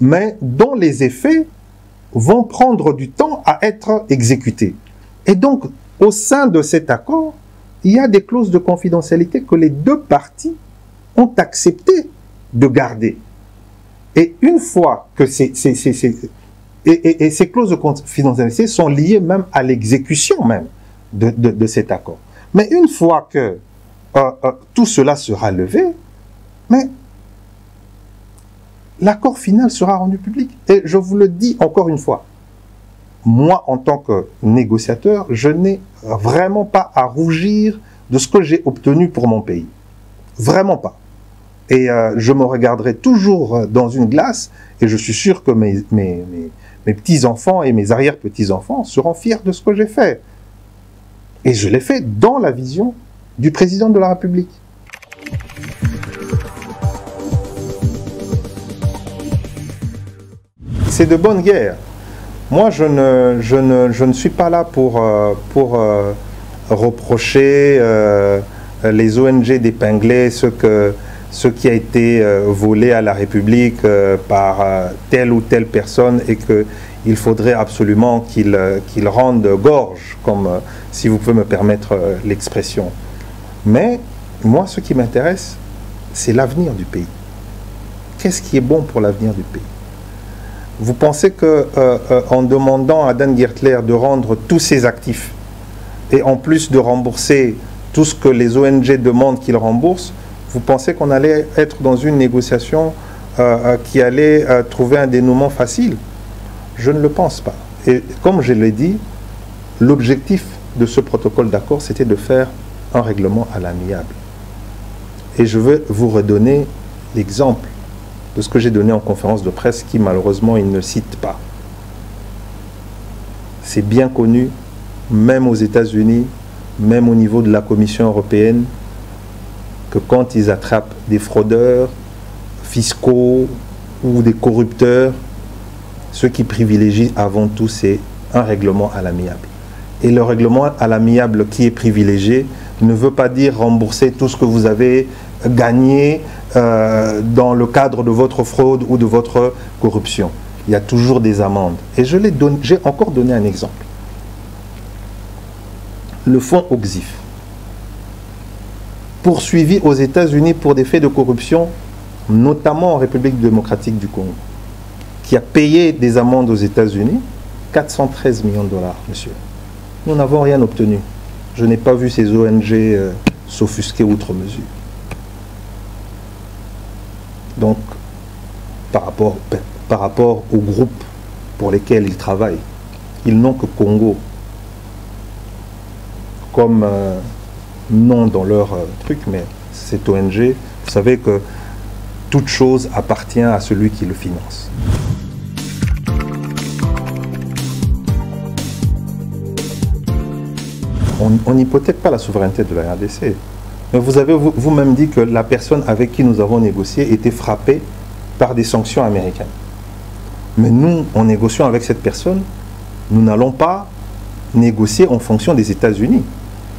mais dont les effets vont prendre du temps à être exécutés. Et donc, au sein de cet accord, il y a des clauses de confidentialité que les deux parties ont accepté de garder. Et une fois que ces clauses de confidentialité sont liées même à l'exécution même de cet accord. Mais une fois que tout cela sera levé, mais l'accord final sera rendu public. Et je vous le dis encore une fois, moi, en tant que négociateur, je n'ai vraiment pas à rougir de ce que j'ai obtenu pour mon pays. Vraiment pas. Et je me regarderai toujours dans une glace et je suis sûr que mes petits-enfants et mes arrière-petits-enfants seront fiers de ce que j'ai fait. Et je l'ai fait dans la vision du président de la République. C'est de bonne guerre. Moi, je ne suis pas là pour reprocher les ONG d'épingler ce qui a été volé à la République par telle ou telle personne et qu'il faudrait absolument qu'ils rendent gorge, comme si vous pouvez me permettre l'expression. Mais moi, ce qui m'intéresse, c'est l'avenir du pays. Qu'est-ce qui est bon pour l'avenir du pays? Vous pensez qu'en demandant à Dan Gertler de rendre tous ses actifs et en plus de rembourser tout ce que les ONG demandent qu'il rembourse, vous pensez qu'on allait être dans une négociation qui allait trouver un dénouement facile? Je ne le pense pas. Et comme je l'ai dit, l'objectif de ce protocole d'accord, c'était de faire un règlement à l'amiable. Et je veux vous redonner l'exemple de ce que j'ai donné en conférence de presse qui malheureusement il ne cite pas. C'est bien connu, même aux États-Unis, même au niveau de la Commission européenne, que quand ils attrapent des fraudeurs fiscaux ou des corrupteurs, ce qui privilégie avant tout, c'est un règlement à l'amiable. Et le règlement à l'amiable qui est privilégié ne veut pas dire rembourser tout ce que vous avez gagné dans le cadre de votre fraude ou de votre corruption. Il y a toujours des amendes. Et j'ai encore donné un exemple. Le fonds Oxif, poursuivi aux États-Unis pour des faits de corruption, notamment en République démocratique du Congo, qui a payé des amendes aux États-Unis, 413 millions de dollars, monsieur. Nous n'avons rien obtenu. Je n'ai pas vu ces ONG s'offusquer outre mesure. Donc, par rapport aux groupes pour lesquels ils travaillent, ils n'ont que Congo comme nom dans leur truc, mais cette ONG, vous savez que toute chose appartient à celui qui le finance. On n'hypothèque pas la souveraineté de la RDC. Mais vous avez vous-même dit que la personne avec qui nous avons négocié était frappée par des sanctions américaines. Mais nous, en négociant avec cette personne, nous n'allons pas négocier en fonction des États-Unis.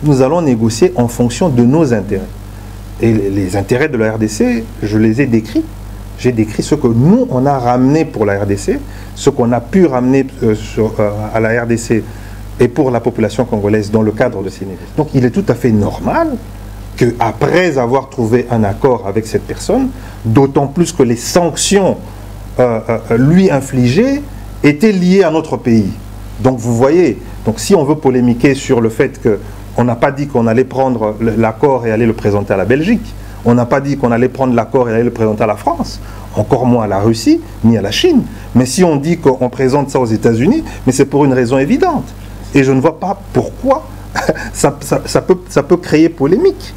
Nous allons négocier en fonction de nos intérêts. Et les intérêts de la RDC, je les ai décrits. J'ai décrit ce que nous, on a ramené pour la RDC, ce qu'on a pu ramener à la RDC et pour la population congolaise dans le cadre de ces négociations. Donc il est tout à fait normal qu'après avoir trouvé un accord avec cette personne, d'autant plus que les sanctions lui infligées étaient liées à notre pays. Donc vous voyez, donc si on veut polémiquer sur le fait qu'on n'a pas dit qu'on allait prendre l'accord et aller le présenter à la Belgique, on n'a pas dit qu'on allait prendre l'accord et aller le présenter à la France, encore moins à la Russie, ni à la Chine. Mais si on dit qu'on présente ça aux États-Unis, mais c'est pour une raison évidente. Et je ne vois pas pourquoi ça peut créer polémique.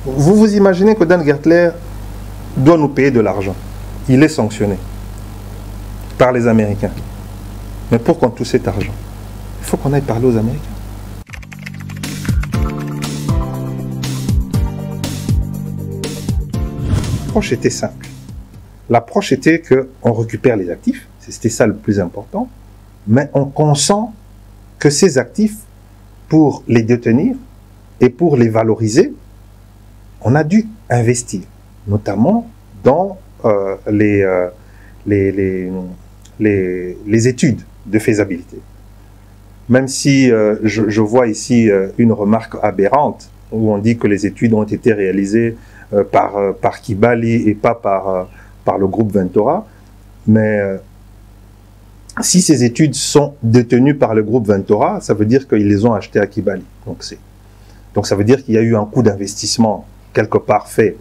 Vous vous imaginez que Dan Gertler doit nous payer de l'argent. Il est sanctionné par les Américains. Mais pour qu'on touche cet argent, il faut qu'on aille parler aux Américains. L'approche était simple. L'approche était qu'on récupère les actifs, c'était ça le plus important, mais on consent que ces actifs, pour les détenir et pour les valoriser, on a dû investir, notamment dans les études de faisabilité. Même si je vois ici une remarque aberrante où on dit que les études ont été réalisées par Kibali et pas par le groupe Ventora, mais si ces études sont détenues par le groupe Ventora, ça veut dire qu'ils les ont achetées à Kibali. Donc ça veut dire qu'il y a eu un coût d'investissement quelque part fait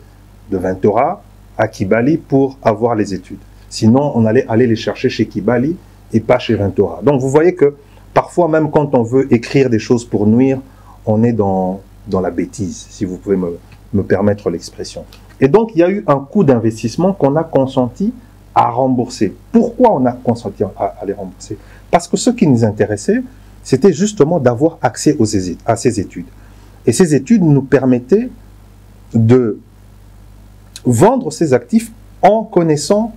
de Ventora à Kibali pour avoir les études. Sinon, on allait aller les chercher chez Kibali et pas chez Ventora. Donc vous voyez que parfois, même quand on veut écrire des choses pour nuire, on est dans la bêtise, si vous pouvez me permettre l'expression. Et donc, il y a eu un coût d'investissement qu'on a consenti à rembourser. Pourquoi on a consenti à les rembourser? Parce que ce qui nous intéressait, c'était justement d'avoir accès à ces études. Et ces études nous permettaient de vendre ces actifs en connaissant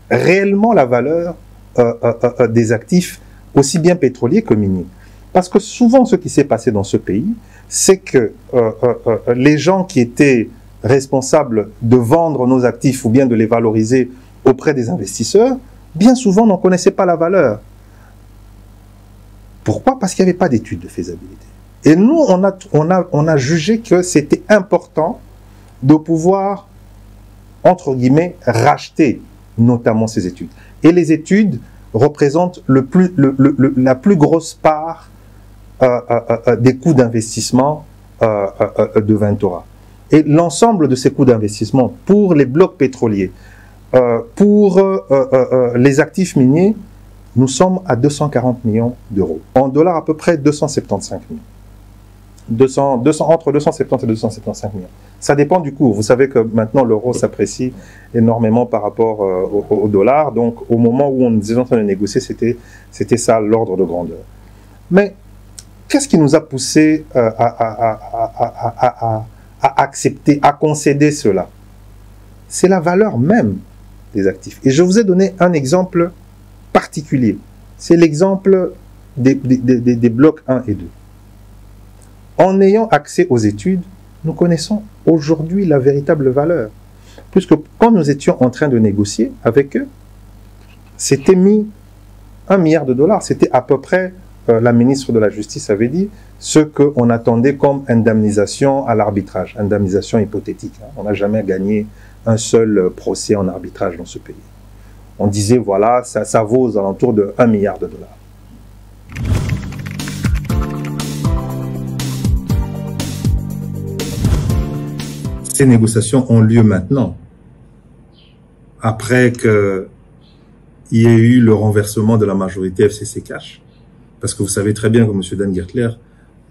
réellement la valeur des actifs, aussi bien pétroliers que miniers. Parce que souvent, ce qui s'est passé dans ce pays, c'est que les gens qui étaient responsables de vendre nos actifs ou bien de les valoriser auprès des investisseurs, bien souvent n'en connaissaient pas la valeur. Pourquoi? Parce qu'il n'y avait pas d'études de faisabilité. Et nous, on a jugé que c'était important de pouvoir, entre guillemets, racheter notamment ces études. Et les études représentent la plus grosse part des coûts d'investissement de Ventora. Et l'ensemble de ces coûts d'investissement pour les blocs pétroliers, pour les actifs miniers, nous sommes à 240 millions d'euros. En dollars, à peu près 275 millions. Entre 270 et 275 millions. Ça dépend du cours. Vous savez que maintenant, l'euro s'apprécie énormément par rapport au dollar. Donc, au moment où on était en train de négocier, c'était ça l'ordre de grandeur. Mais qu'est-ce qui nous a poussé à accepter, à concéder cela? C'est la valeur même des actifs. Et je vous ai donné un exemple particulier. C'est l'exemple des blocs 1 et 2. En ayant accès aux études, nous connaissons aujourd'hui la véritable valeur. Puisque quand nous étions en train de négocier avec eux, c'était mis 1 milliard de dollars. C'était à peu près, la ministre de la Justice avait dit, ce qu'on attendait comme indemnisation à l'arbitrage, indemnisation hypothétique. On n'a jamais gagné un seul procès en arbitrage dans ce pays. On disait, voilà, ça vaut aux alentours de 1 milliard de dollars. Ces négociations ont lieu maintenant, après qu'il y ait eu le renversement de la majorité FCC Cash, parce que vous savez très bien que M. Dan Gertler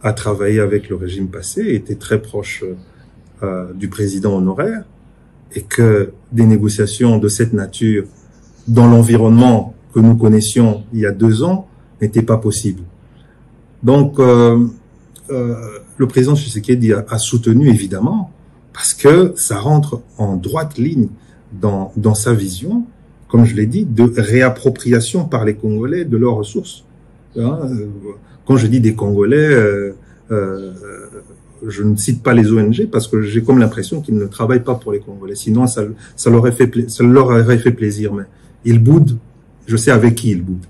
a travaillé avec le régime passé, était très proche du président honoraire, et que des négociations de cette nature, dans l'environnement que nous connaissions il y a 2 ans, n'étaient pas possibles. Donc, le président Tshisekedi a soutenu, évidemment, parce que ça rentre en droite ligne dans sa vision, comme je l'ai dit, de réappropriation par les Congolais de leurs ressources. Quand je dis des Congolais, je ne cite pas les ONG parce que j'ai comme l'impression qu'ils ne travaillent pas pour les Congolais. Sinon, ça leur aurait fait plaisir. Mais ils boudent, je sais avec qui ils boudent.